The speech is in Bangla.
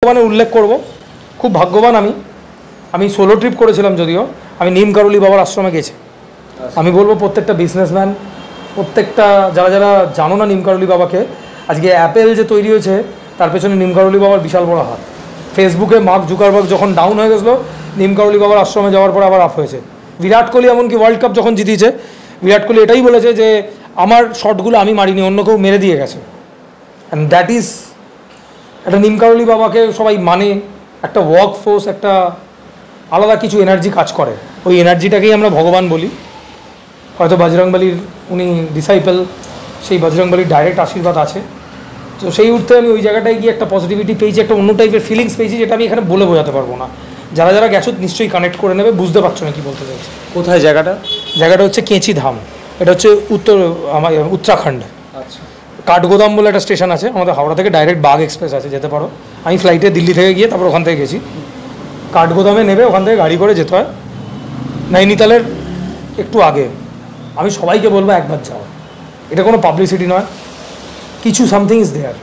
ভগবানের উল্লেখ করব। খুব ভাগ্যবান আমি সোলো ট্রিপ করেছিলাম, যদিও আমি নিম কারুলি বাবার আশ্রমে গেছি। আমি বলবো প্রত্যেকটা বিজনেসম্যান, প্রত্যেকটা যারা যারা জানো না নিম কারুলি বাবাকে, আজকে অ্যাপেল যে তৈরি হয়েছে তার পেছনে নিম কারুলি বাবার বিশাল বড় হাত। ফেসবুকে মার্ক জুকারবার্গ যখন ডাউন হয়ে গেছিলো, নিম কারুলি বাবার আশ্রমে যাওয়ার পর আবার আপ হয়েছে। বিরাট কোহলি এমনকি ওয়ার্ল্ড কাপ যখন জিতিয়েছে, বিরাট কোহলি এটাই বলেছে যে আমার শটগুলো আমি মারিনি, অন্য কেউ মেরে দিয়ে গেছে। অ্যান্ড দ্যাট ইজ একটা নিম কারুলি বাবাকে সবাই মানে, একটা ওয়ার্ক ফোর্স, একটা আলাদা কিছু এনার্জি কাজ করে। ওই এনার্জিটাকেই আমরা ভগবান বলি। হয়তো বজরংবলীর উনি ডিসাইপল, সেই বজরংবলীর ডাইরেক্ট আশীর্বাদ আছে। তো সেই অর্থে আমি ওই জায়গাটায় গিয়ে একটা পজিটিভিটি পেয়েছি, একটা অন্য টাইপের ফিলিংস পেয়েছি, যেটা আমি এখানে বলে বোঝাতে পারবো না। যারা যারা গেছো নিশ্চয়ই কানেক্ট করে নেবে, বুঝতে পারছো না কী বলতে চাইছি। কোথায় জায়গাটা? জায়গাটা হচ্ছে কেঁচি ধাম। এটা হচ্ছে উত্তরাখণ্ড। আচ্ছা, কাঠগোদাম বলে একটা স্টেশন আছে, আমাদের হাওড়া থেকে ডাইরেক্ট বাগ এক্সপ্রেস আছে, যেতে পারো। আমি ফ্লাইটে দিল্লি থেকে গিয়ে তারপর ওখান থেকে গেছি। কাঠগোদামে নেবে, ওখান থেকে গাড়ি করে যেতে হয় নৈনিতালের একটু আগে। আমি সবাইকে বলবো একবার যাও, এটা কোনো পাবলিসিটি নয়, কিছু সামথিং ইজ দেয়ার।